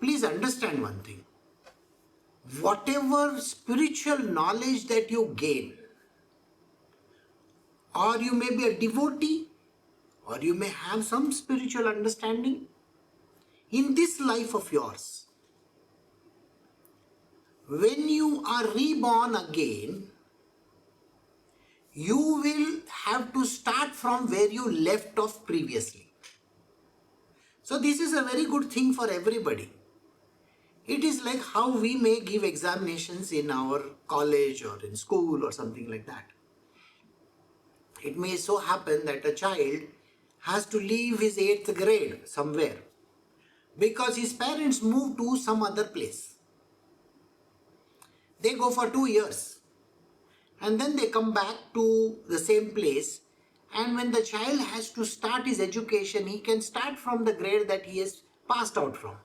Please understand one thing. Whatever spiritual knowledge that you gain, or you may be a devotee, or you may have some spiritual understanding in this life of yours, when you are reborn again, you will have to start from where you left off previously. So this is a very good thing for everybody. It is like how we may give examinations in our college or in school or something like that. It may so happen that a child has to leave his 8th grade somewhere because his parents moved to some other place. They go for 2 years and then they come back to the same place, and when the child has to start his education, he can start from the grade that he has passed out from.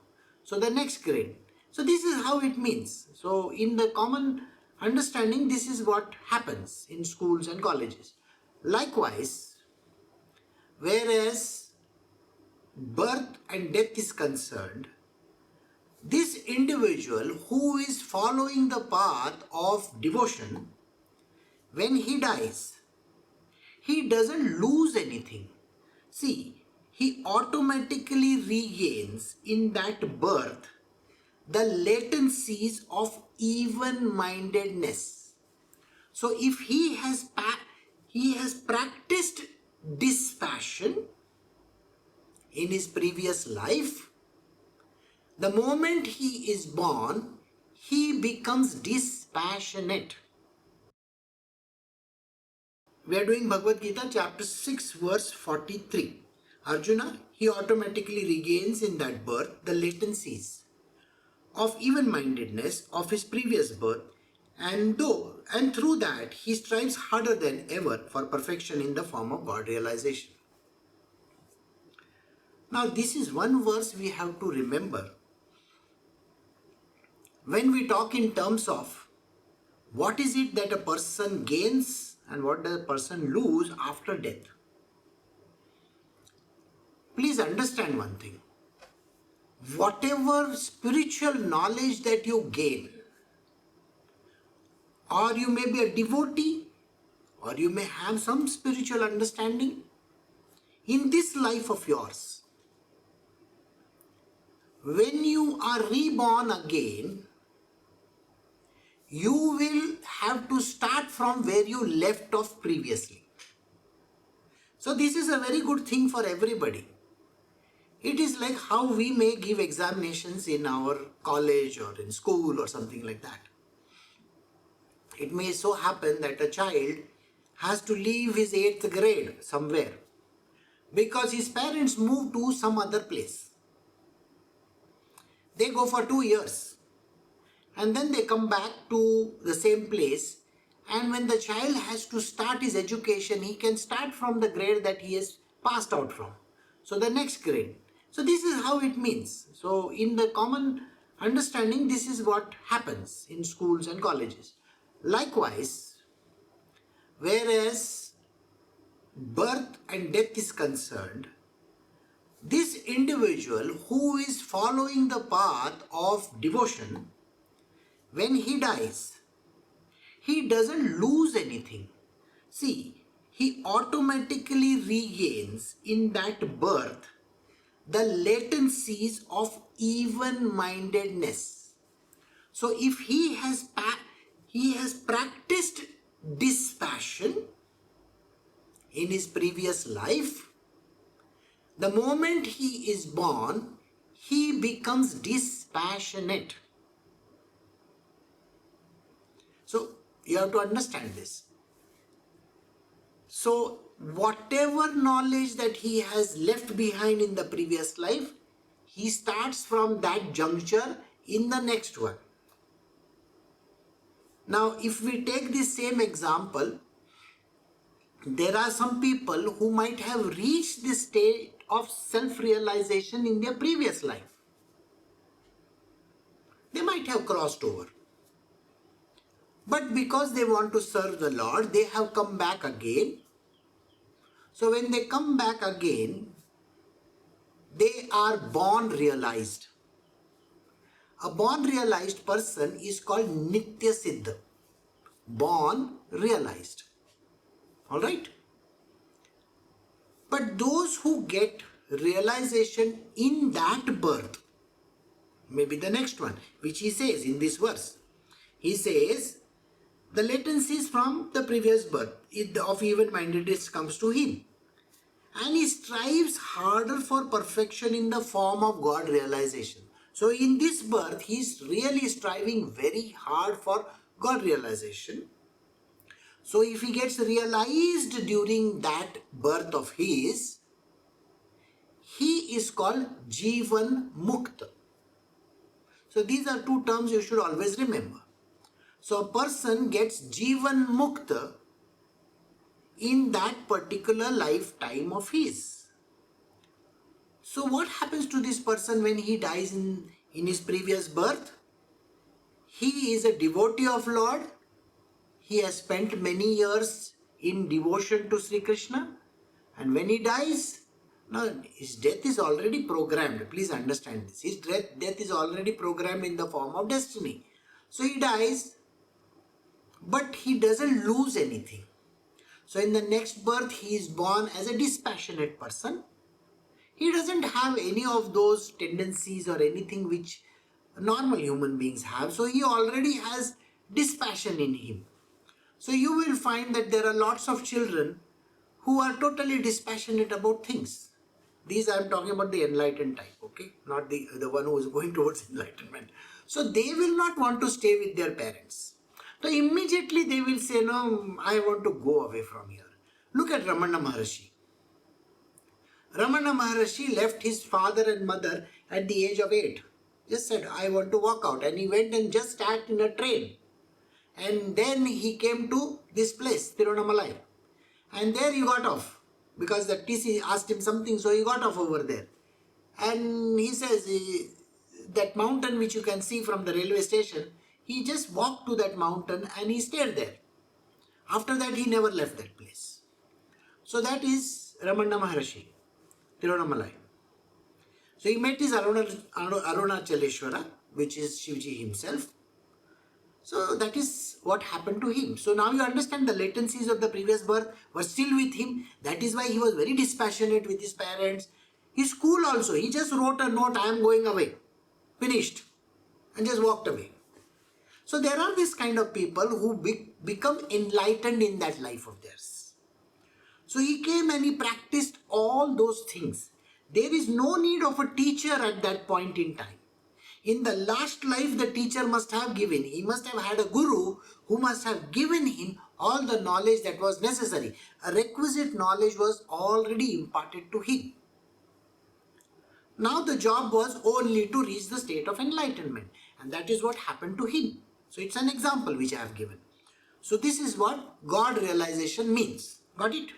So the next grade. So this is how it means. So in the common understanding, this is what happens in schools and colleges. Likewise, whereas birth and death is concerned, this individual who is following the path of devotion, when he dies, he doesn't lose anything. See, he automatically regains in that birth the latencies of even-mindedness. So if he has practiced dispassion in his previous life, the moment he is born, he becomes dispassionate. We are doing Bhagavadgita chapter 6 verse 43. Arjuna, he automatically regains in that birth the latencies of even-mindedness of his previous birth, and through that he strives harder than ever for perfection in the form of God realization. Now this is one verse we have to remember when we talk in terms of what is it that a person gains and what does a person lose after death. Please understand one thing. Whatever spiritual knowledge that you gain, or you may be a devotee, or you may have some spiritual understanding in this life of yours, when you are reborn again, you will have to start from where you left off previously. So this is a very good thing for everybody. It is like how we may give examinations in our college or in school or something like that. It may so happen that a child has to leave his 8th grade somewhere because his parents moved to some other place. They go for 2 years and then they come back to the same place, and when the child has to start his education, he can start from the grade that he has passed out from. So the next grade. So this is how it means. So in the common understanding, this is what happens in schools and colleges. Likewise, whereas birth and death is concerned, this individual who is following the path of devotion, when he dies, he doesn't lose anything. See, he automatically regains in that birth the latencies of even-mindedness. So if he has practiced dispassion in his previous life, the moment he is born, he becomes dispassionate. So you have to understand this. So whatever knowledge that he has left behind in the previous life, he starts from that juncture in the next one. Now if we take this same example, there are some people who might have reached this state of self-realization in their previous life. They might have crossed over. But because they want to serve the Lord, they have come back again. So when they come back again, they are born realized. A born realized person is called Nitya Siddha. Born realized. Alright? But those who get realization in that birth, maybe the next one, which he says in this verse. He says, the latencies from the previous birth of even-mindedness comes to him. And he strives harder for perfection in the form of God realization. So in this birth, he is really striving very hard for God realization. So if he gets realized during that birth of his, he is called Jivan Mukta. So these are two terms you should always remember. So a person gets Jivan Mukta in that particular lifetime of his. So what happens to this person when he dies in his previous birth? He is a devotee of Lord. He has spent many years in devotion to Shri Krishna. And when he dies, now his death is already programmed. Please understand this. His death is already programmed in the form of destiny. So he dies, but he doesn't lose anything. So in the next birth, he is born as a dispassionate person. He doesn't have any of those tendencies or anything which normal human beings have. So he already has dispassion in him. So you will find that there are lots of children who are totally dispassionate about things. These I am talking about the enlightened type, okay? Not the one who is going towards enlightenment. So they will not want to stay with their parents. So immediately they will say, no, I want to go away from here. Look at Ramana Maharshi. Ramana Maharshi left his father and mother at the age of 8. Just said, I want to walk out. And he went and just sat in a train. And then he came to this place, Tirunamalai. And there he got off. Because the TC asked him something, so he got off over there. And he says, that mountain which you can see from the railway station, he just walked to that mountain and he stayed there. After that, he never left that place. So that is Ramana Maharshi, Tirunamalai. So he met his Arunachaleshwara, which is Shivji himself. So that is what happened to him. So now you understand the latencies of the previous birth were still with him. That is why he was very dispassionate with his parents. His school also, he just wrote a note, I am going away. Finished. And just walked away. So there are this kind of people who become enlightened in that life of theirs. So he came and he practiced all those things. There is no need of a teacher at that point in time. In the last life, the teacher must have given. He must have had a guru who must have given him all the knowledge that was necessary. A requisite knowledge was already imparted to him. Now the job was only to reach the state of enlightenment. And that is what happened to him. So it's an example which I have given. So this is what God realization means. Got it?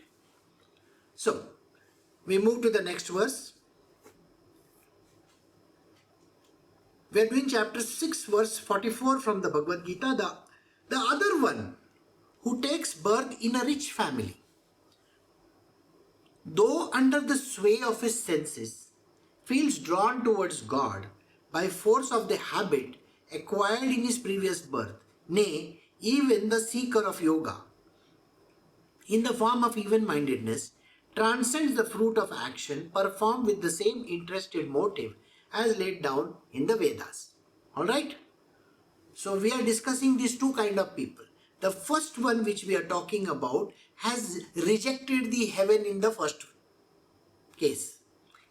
So we move to the next verse. We are doing chapter 6 verse 44 from the Bhagavadgita. The other one who takes birth in a rich family, though under the sway of his senses, feels drawn towards God by force of the habit acquired in his previous birth, nay, even the seeker of yoga, in the form of even-mindedness, transcends the fruit of action performed with the same interested motive as laid down in the Vedas. Alright? So we are discussing these two kind of people. The first one which we are talking about has rejected the heaven in the first case.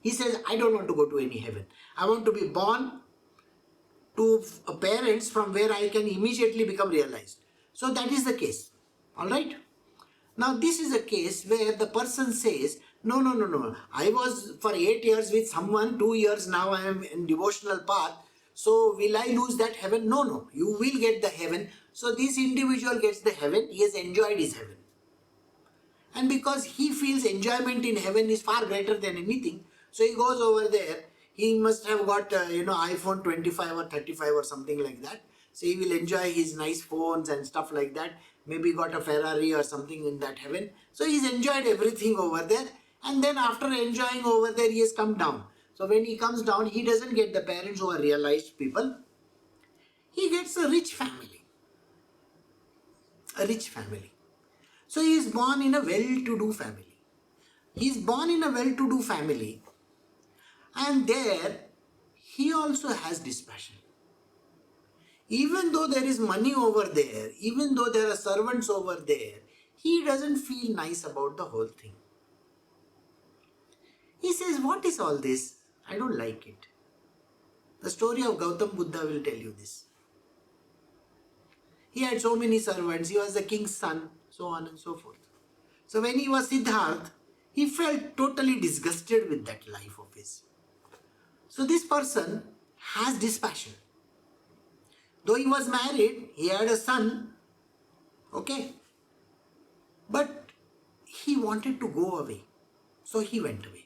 He says, I don't want to go to any heaven. I want to be born to parents from where I can immediately become realized. So that is the case. Alright? Now this is a case where the person says, no. I was for 8 years with someone, 2 years now I am in devotional path. So will I lose that heaven? No. You will get the heaven. So this individual gets the heaven. He has enjoyed his heaven. And because he feels enjoyment in heaven is far greater than anything, so he goes over there. He must have got, iPhone 25 or 35 or something like that. So he will enjoy his nice phones and stuff like that. Maybe got a Ferrari or something in that heaven. So he's enjoyed everything over there. And then after enjoying over there, he has come down. So when he comes down, he doesn't get the parents who are realized people. he gets a rich family. A rich family. So he is born in a well-to-do family. He is born in a well-to-do family, and there he also has dispassion. Even though there is money over there, even though there are servants over there, he doesn't feel nice about the whole thing. He says, what is all this? I don't like it. The story of Gautam Buddha will tell you this. He had so many servants, he was the king's son, so on and so forth. So when he was Siddhartha, he felt totally disgusted with that life of his. So this person has dispassion. Though he was married, he had a son, okay, but he wanted to go away. So he went away.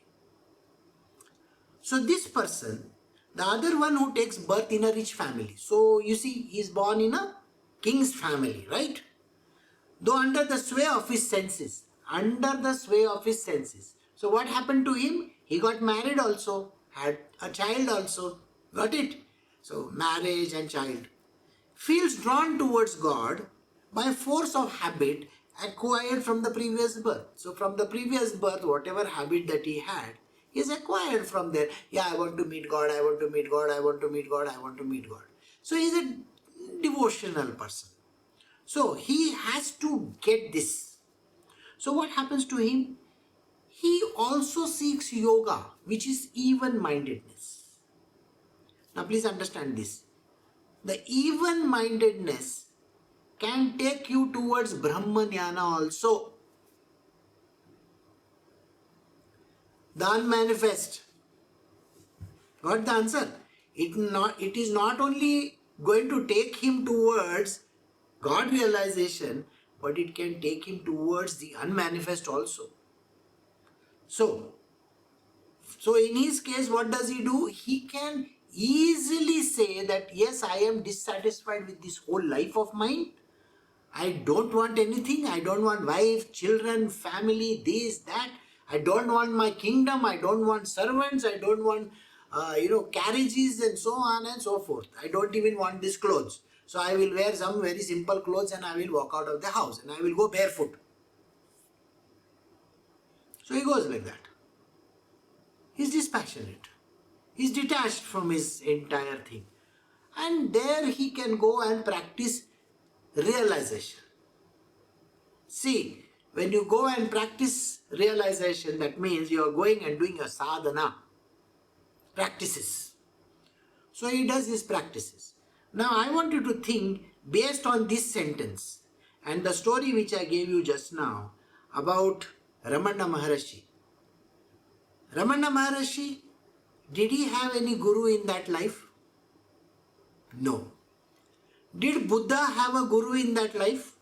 So this person, the other one who takes birth in a rich family. So you see, he is born in a king's family, right? Though under the sway of his senses. Under the sway of his senses. So what happened to him? He got married also, had a child also. Got it? So marriage and child. Feels drawn towards God by force of habit acquired from the previous birth. So from the previous birth, whatever habit that he had, he is acquired from there. Yeah, I want to meet God, I want to meet God, I want to meet God, I want to meet God. So he is a devotional person. So he has to get this. So what happens to him? He also seeks yoga, which is even-mindedness. Now please understand this. The even-mindedness can take you towards Brahmanyana also. The unmanifest. Got the answer? It is not only going to take him towards God realization, but it can take him towards the unmanifest also. So in his case, what does he do? He can easily say that, yes, I am dissatisfied with this whole life of mine. I don't want anything. I don't want wife, children, family, this, that. I don't want my kingdom. I don't want servants. I don't want, carriages and so on and so forth. I don't even want these clothes. So I will wear some very simple clothes and I will walk out of the house and I will go barefoot. So he goes like that. He's dispassionate. He's detached from his entire thing. And there he can go and practice realization. See, when you go and practice realization, that means you are going and doing a sadhana, practices. So he does his practices. Now I want you to think based on this sentence and the story which I gave you just now about Ramana Maharshi. Ramana Maharshi, did he have any guru in that life? No. Did Buddha have a guru in that life?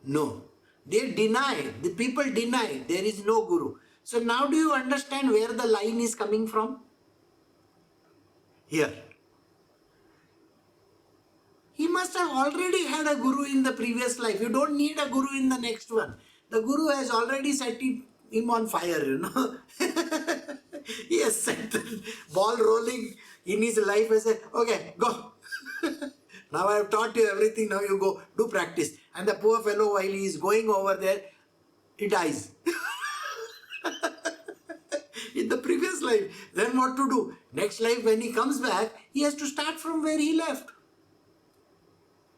No. They denied, the people denied there is no guru. So now do you understand where the line is coming from? Here. He must have already had a guru in the previous life. You don't need a guru in the next one. The guru has already set him on fire, He has set the ball rolling in his life and said, okay, go. Now I have taught you everything, now you go, do practice. And the poor fellow, while he is going over there, he dies. In the previous life, then what to do? Next life, when he comes back, he has to start from where he left.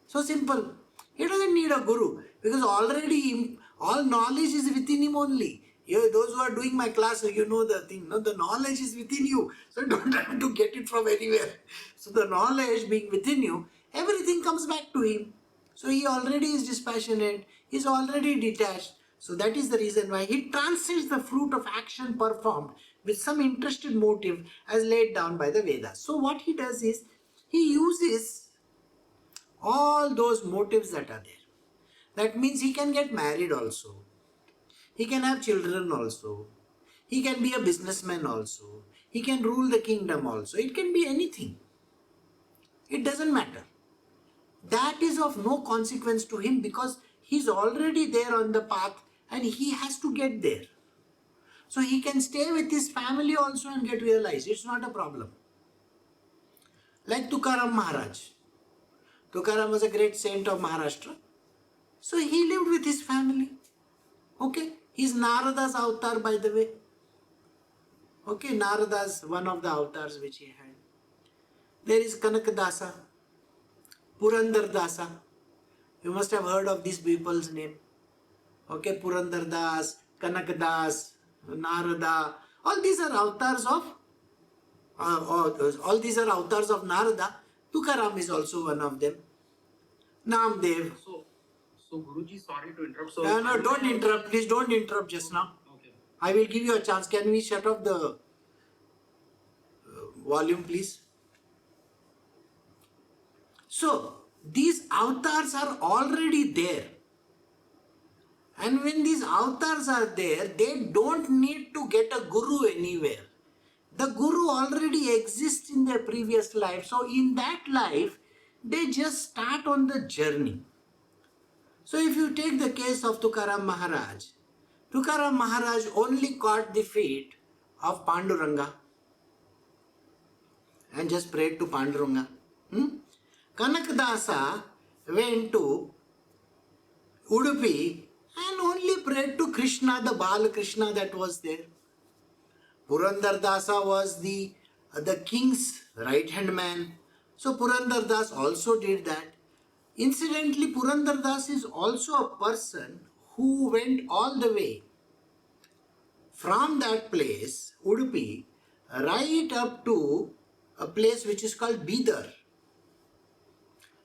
So simple. He doesn't need a guru because already all knowledge is within him only. Those who are doing my class, you know the thing. No, the knowledge is within you. So you don't have to get it from anywhere. So the knowledge being within you, everything comes back to him. So he already is dispassionate. He is already detached. So that is the reason why he transcends the fruit of action performed with some interested motive as laid down by the Vedas. So what he does is, he uses all those motives that are there. That means he can get married also. He can have children also. He can be a businessman also. He can rule the kingdom also. It can be anything. It doesn't matter. That is of no consequence to him because he's already there on the path and he has to get there. So he can stay with his family also and get realized. It's not a problem. Like Tukaram Maharaj. Tukaram was a great saint of Maharashtra. So he lived with his family. Okay, he's Narada's avatar, by the way. Okay, Narada's one of the avatars which he had. There is Kanakadasa, Purandar Dasa. You must have heard of these people's name. Okay, Purandar Das, Kanakadas, Narada. All these are avatars of all these are avatars of Narada. Tukaram is also one of them. Namdev. So Guruji, sorry to interrupt. So No, don't interrupt. Please don't interrupt just now. Okay. I will give you a chance. Can we shut off the volume, please? So, these avatars are already there. And when these avatars are there, they don't need to get a guru anywhere. The guru already exists in their previous life. So, in that life, they just start on the journey. So, if you take the case of Tukaram Maharaj only caught the feet of Panduranga and just prayed to Panduranga. Kanakadasa went to Udupi and only prayed to Krishna, the Bal Krishna that was there. Purandar Dasa was the king's right hand man. So Purandar Das also did that. Incidentally, Purandar Das is also a person who went all the way from that place, Udupi, right up to a place which is called Bidar.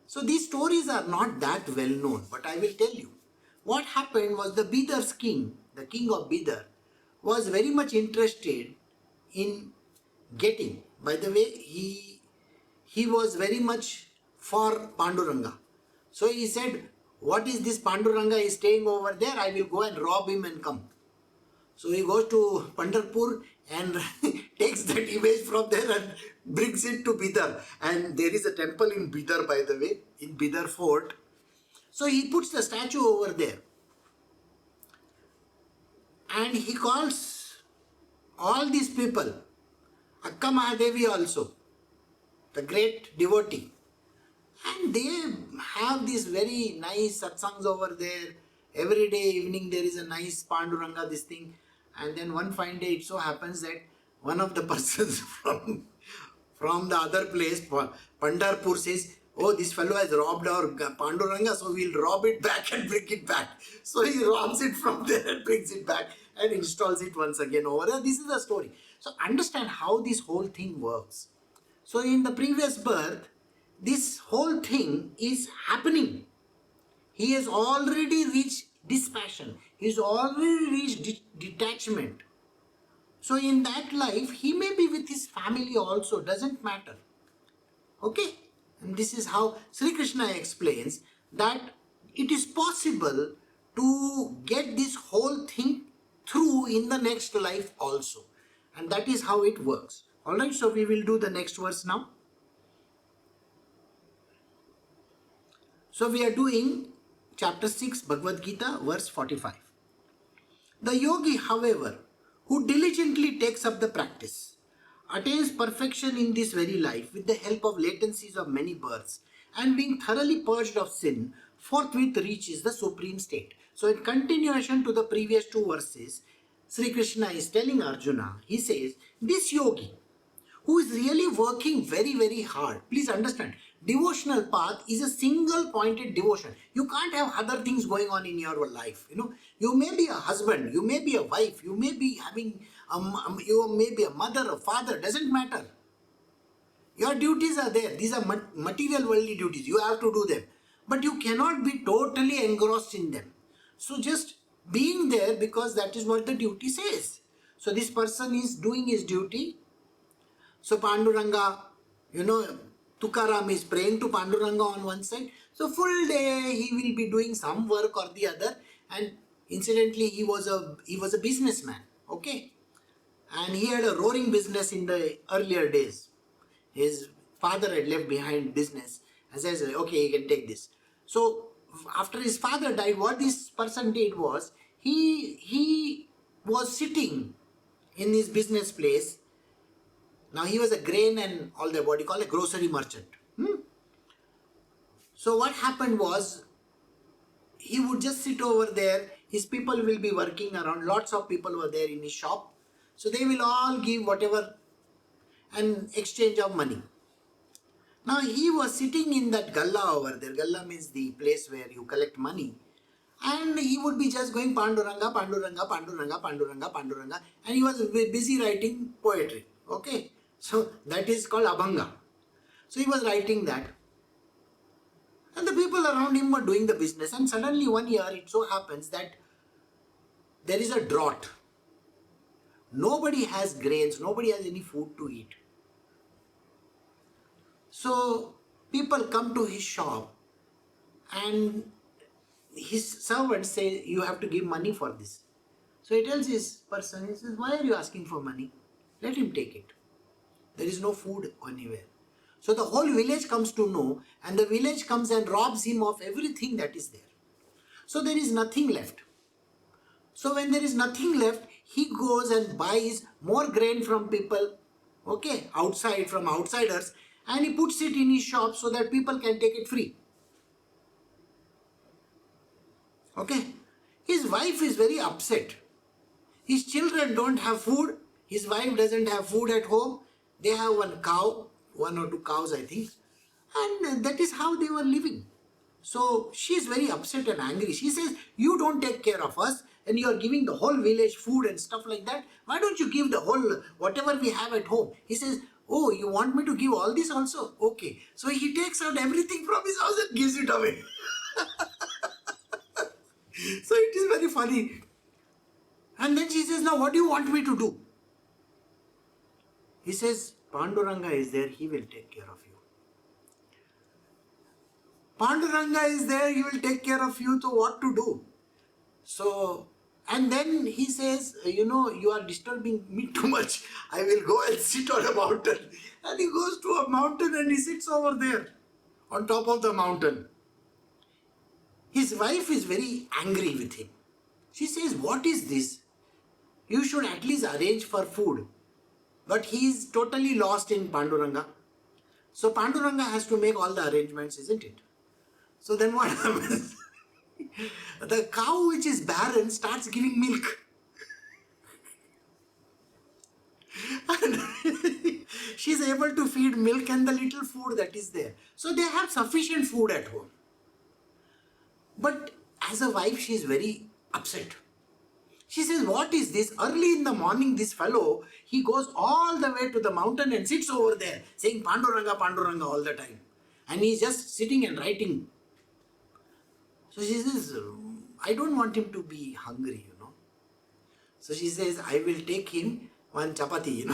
So these stories are not that well known, but I will tell you. What happened was the Bidar's king, the king of Bidar, was very much interested in getting. By the way, he was very much for Panduranga. So he said, what is this Panduranga is staying over there? I will go and rob him and come. So he goes to Pandharpur and takes that image from there and brings it to Bidar. And there is a temple in Bidar, by the way, in Bidar fort. So he puts the statue over there. And he calls all these people, Akka Mahadevi also, the great devotee. And they have these very nice satsangs over there. Every day evening there is a nice Panduranga, this thing. And then one fine day it so happens that one of the persons from the other place, Pandharpur, says, oh, this fellow has robbed our Panduranga, so we'll rob it back and bring it back. So he robs it from there and brings it back and installs it once again over there. This is the story. So understand how this whole thing works. So in the previous birth, this whole thing is happening. He has already reached dispassion. He has already reached detachment. So in that life, he may be with his family also, doesn't matter. Okay? And this is how Shri Krishna explains that it is possible to get this whole thing through in the next life also. And that is how it works. Alright, so we will do the next verse now. So we are doing chapter 6, Bhagavadgita, verse 45. The yogi, however, who diligently takes up the practice, attains perfection in this very life with the help of latencies of many births, and being thoroughly purged of sin, forthwith reaches the supreme state. So in continuation to the previous two verses, Sri Krishna is telling Arjuna, he says, this yogi, who is really working very, very hard. Please understand, devotional path is a single pointed devotion. You can't have other things going on in your life. You may be a husband, you may be a wife, you may be having, you may be a mother, a father, doesn't matter. Your duties are there. These are material worldly duties. You have to do them. But you cannot be totally engrossed in them. So just being there because that is what the duty says. So this person is doing his duty. So Panduranga, Tukaram is praying to Panduranga on one side. So full day he will be doing some work or the other. And incidentally he was a businessman. Okay. And he had a roaring business in the earlier days. His father had left behind business. And says, okay, he can take this. So after his father died, what this person did was, he was sitting in his business place. Now he was a grain and all that, what you call a grocery merchant. So what happened was, he would just sit over there, his people will be working around, lots of people were there in his shop. So they will all give whatever, an exchange of money. Now he was sitting in that galla over there. Galla means the place where you collect money. And he would be just going Panduranga, Panduranga, Panduranga, Panduranga, Panduranga. And he was busy writing poetry. Okay. So that is called Abhanga. So he was writing that. And the people around him were doing the business. And suddenly one year it so happens that there is a drought. Nobody has grains. Nobody has any food to eat. So people come to his shop and his servants say, you have to give money for this. So he tells his person, he says, why are you asking for money? Let him take it. There is no food anywhere. So the whole village comes to know, and the village comes and robs him of everything that is there. So there is nothing left. So when there is nothing left, he goes and buys more grain from people, okay, outside, from outsiders, and he puts it in his shop so that people can take it free. Okay. His wife is very upset. His children don't have food. His wife doesn't have food at home. They have one cow, one or two cows, I think. And that is how they were living. So she is very upset and angry. She says, you don't take care of us and you are giving the whole village food and stuff like that. Why don't you give the whole, whatever we have at home? He says, oh, you want me to give all this also? Okay. So he takes out everything from his house and gives it away. So it is very funny. And then she says, now what do you want me to do? He says, Panduranga is there, he will take care of you. Panduranga is there, he will take care of you, so what to do? So, and then he says, you are disturbing me too much. I will go and sit on a mountain. And he goes to a mountain and he sits over there, on top of the mountain. His wife is very angry with him. She says, what is this? You should at least arrange for food. But he is totally lost in Panduranga. So Panduranga has to make all the arrangements, isn't it? So then what happens? The cow which is barren starts giving milk. And she's able to feed milk and the little food that is there. So they have sufficient food at home. But as a wife, she is very upset. She says, what is this? Early in the morning, this fellow, he goes all the way to the mountain and sits over there saying Panduranga, Panduranga all the time. And he's just sitting and writing. So she says, I don't want him to be hungry, So she says, I will take him one chapati,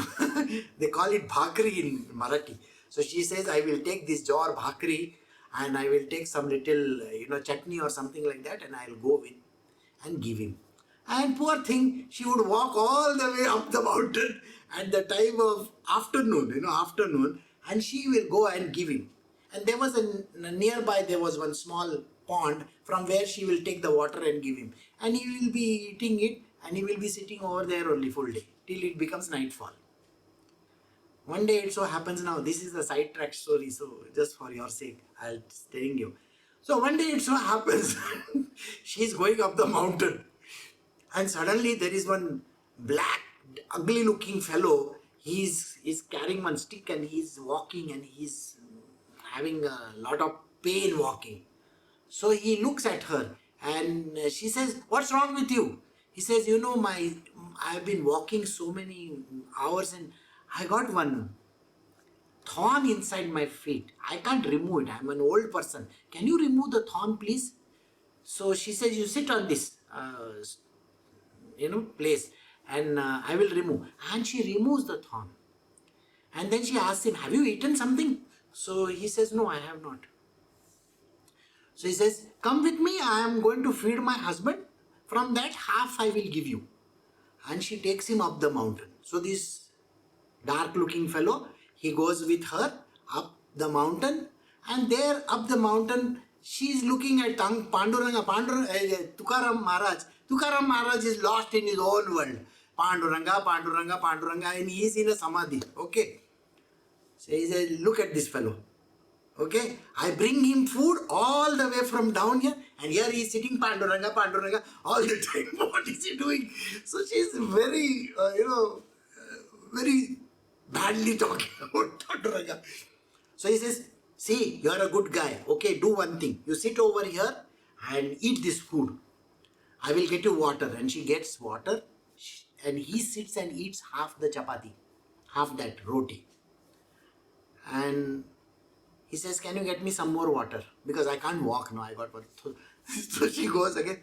They call it bhakri in Marathi. So she says, I will take this jar bhakri and I will take some little, chutney or something like that and I'll go with and give him. And poor thing, she would walk all the way up the mountain at the time of afternoon, and she will go and give him. And there was nearby, there was one small pond from where she will take the water and give him. And he will be eating it and he will be sitting over there only full day till it becomes nightfall. One day it so happens, now this is a sidetrack story, so just for your sake, I'll telling you. So one day it so happens, she is going up the mountain. And suddenly there is one black, ugly looking fellow. He's carrying one stick and he's walking and he's having a lot of pain walking. So he looks at her and she says, what's wrong with you? He says, I've been walking so many hours and I got one thorn inside my feet. I can't remove it. I'm an old person. Can you remove the thorn, please? So she says, you sit on this place and I will remove. And she removes the thorn. And then she asks him, have you eaten something? So he says, no, I have not. So he says, come with me, I am going to feed my husband. From that half I will give you. And she takes him up the mountain. So this dark looking fellow, he goes with her up the mountain. And there up the mountain, she is looking at Panduranga, Tukaram Maharaj. Tukaram Maharaj is lost in his own world. Panduranga, and he is in a samadhi. Okay. So he says, look at this fellow. Okay, I bring him food all the way from down here, and here he is sitting Panduranga, Panduranga all the time. What is he doing? So she's very, very badly talking about Panduranga. So he says, see, you are a good guy. Okay, do one thing. You sit over here and eat this food. I will get you water. And she gets water, and he sits and eats half the chapati, half that roti. And he says, can you get me some more water? Because I can't walk now. I got one. So she goes again.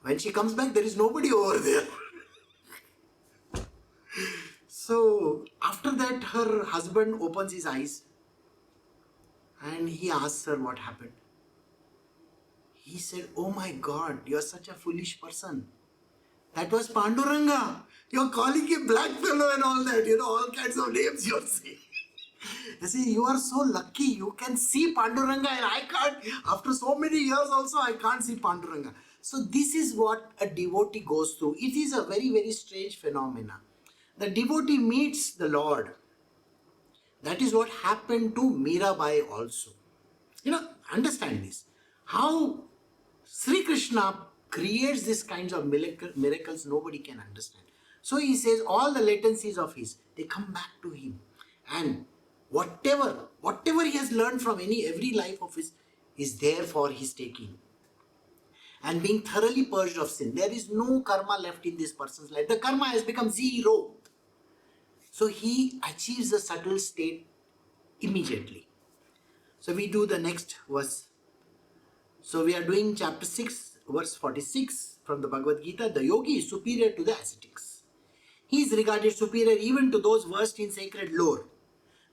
When she comes back, there is nobody over there. So after that, her husband opens his eyes and he asks her what happened. He said, oh my God, you are such a foolish person. That was Panduranga. You're calling him black fellow and all that, all kinds of names you're saying. You see, you are so lucky. You can see Panduranga and I can't. After so many years also, I can't see Panduranga. So this is what a devotee goes through. It is a very, very strange phenomena. The devotee meets the Lord. That is what happened to Mirabai also. Understand this. How Shri Krishna creates these kinds of miracles nobody can understand. So he says all the latencies of his, they come back to him. And whatever he has learned from every life of his is there for his taking. And being thoroughly purged of sin. There is no karma left in this person's life. The karma has become zero. So he achieves a subtle state immediately. So we do the next verse. So we are doing chapter 6, verse 46 from the Bhagavadgita. The yogi is superior to the ascetics. He is regarded superior even to those versed in sacred lore.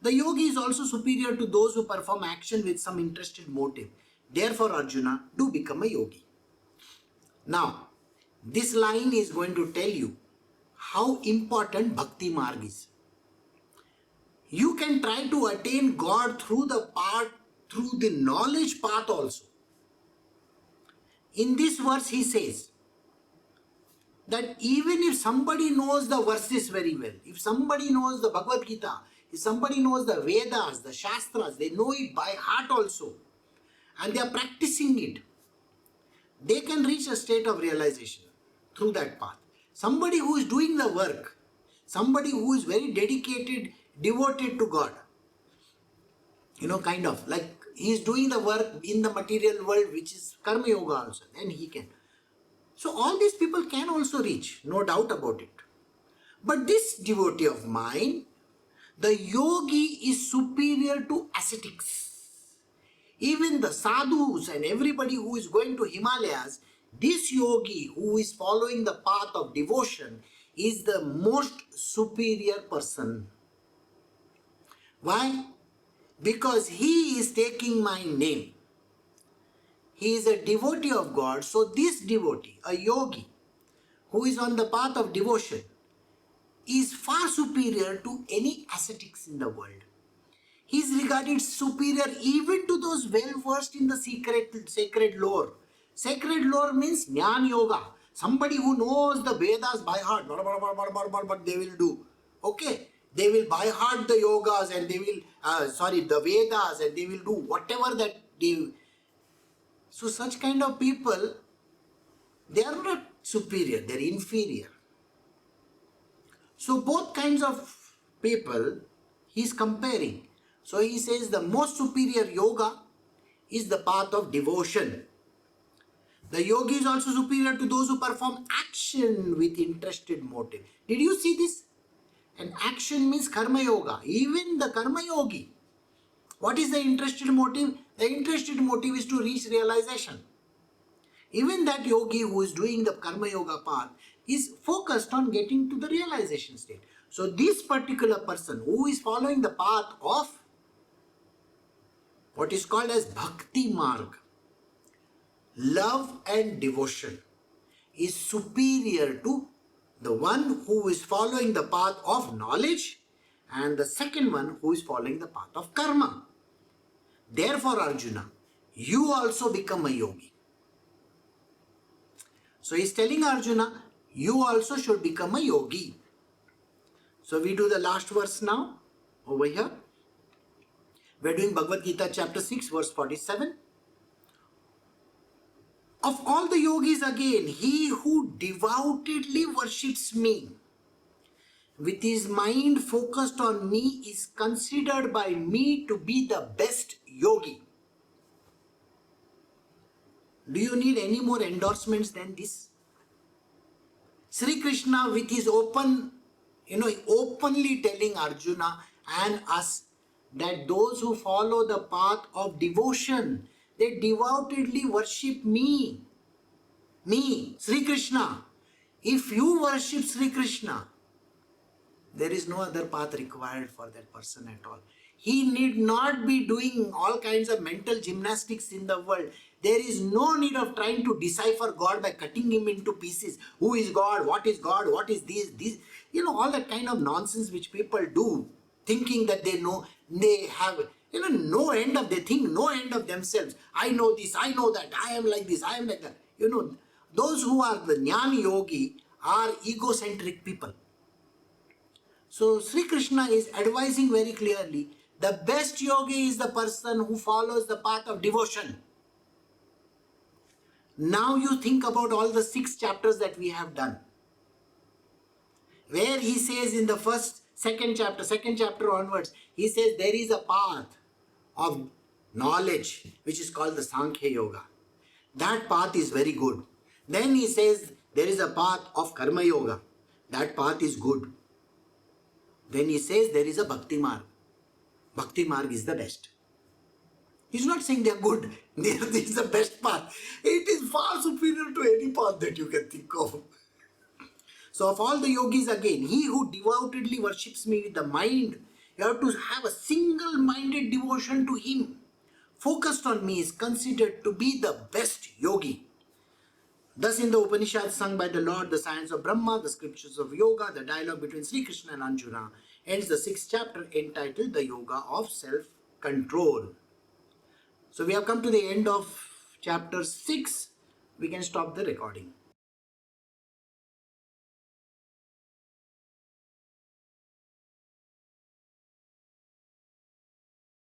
The yogi is also superior to those who perform action with some interested motive. Therefore, Arjuna, do become a yogi. Now, this line is going to tell you how important Bhakti Marg is. You can try to attain God through the knowledge path also. In this verse, he says that even if somebody knows the verses very well, if somebody knows the Bhagavad Gita, if somebody knows the Vedas, the Shastras, they know it by heart also, and they are practicing it, they can reach a state of realization through that path. Somebody who is doing the work, somebody who is very dedicated, devoted to God, kind of like he is doing the work in the material world, which is Karma Yoga also, then he can. So all these people can also reach, no doubt about it. But this devotee of mine, the yogi, is superior to ascetics. Even the sadhus and everybody who is going to Himalayas, this yogi who is following the path of devotion is the most superior person. Why? Because he is taking my name. He is a devotee of God. So this devotee, a yogi, who is on the path of devotion, is far superior to any ascetics in the world. He is regarded superior even to those well versed in the sacred lore. Sacred lore means Jnana Yoga. Somebody who knows the Vedas by heart, what they will do. Okay, they will by heart the yogas and they will, the Vedas, and they will do whatever that they. So such kind of people, they are not superior, they are inferior. So both kinds of people he is comparing. So he says the most superior yoga is the path of devotion. The yogi is also superior to those who perform action with interested motive. Did you see this? And action means karma yoga. Even the karma yogi. What is the interested motive? The interested motive is to reach realization. Even that yogi who is doing the karma yoga path is focused on getting to the realization state. So this particular person who is following the path of what is called as Bhakti Marg, love and devotion, is superior to the one who is following the path of knowledge and the second one who is following the path of karma. Therefore, Arjuna, you also become a yogi. So he is telling Arjuna, you also should become a yogi. So we do the last verse now, over here. We're doing Bhagavad Gita chapter 6 verse 47. Of all the yogis again, he who devoutedly worships me with his mind focused on me is considered by me to be the best yogi. Do you need any more endorsements than this? Shri Krishna with his openly telling Arjuna and us that those who follow the path of devotion, they devoutedly worship me, Sri Krishna. If you worship Sri Krishna, there is no other path required for that person at all. He need not be doing all kinds of mental gymnastics in the world. There is no need of trying to decipher God by cutting him into pieces. Who is God? What is God? What is this? All that kind of nonsense which people do, thinking that they know, they have, no end of, they think no end of themselves. I know this, I know that, I am like this, I am like that. Those who are the Jnani Yogi are egocentric people. So Sri Krishna is advising very clearly, the best yogi is the person who follows the path of devotion. Now you think about all the 6 chapters that we have done, where he says in the second chapter onwards, he says there is a path of knowledge which is called the Sankhya Yoga. That path is very good. Then he says there is a path of Karma Yoga. That path is good. Then he says there is a Bhakti Marg. Bhakti Marg is the best. He's not saying they are good. This is the best path. It is far superior to any path that you can think of. So of all the yogis again, he who devoutedly worships me with the mind, you have to have a single-minded devotion to him, focused on me, is considered to be the best yogi. Thus in the Upanishads sung by the Lord, the science of Brahma, the scriptures of yoga, the dialogue between Shri Krishna and Arjuna, ends the 6th chapter entitled The Yoga of Self-Control. So we have come to the end of chapter 6. We can stop the recording.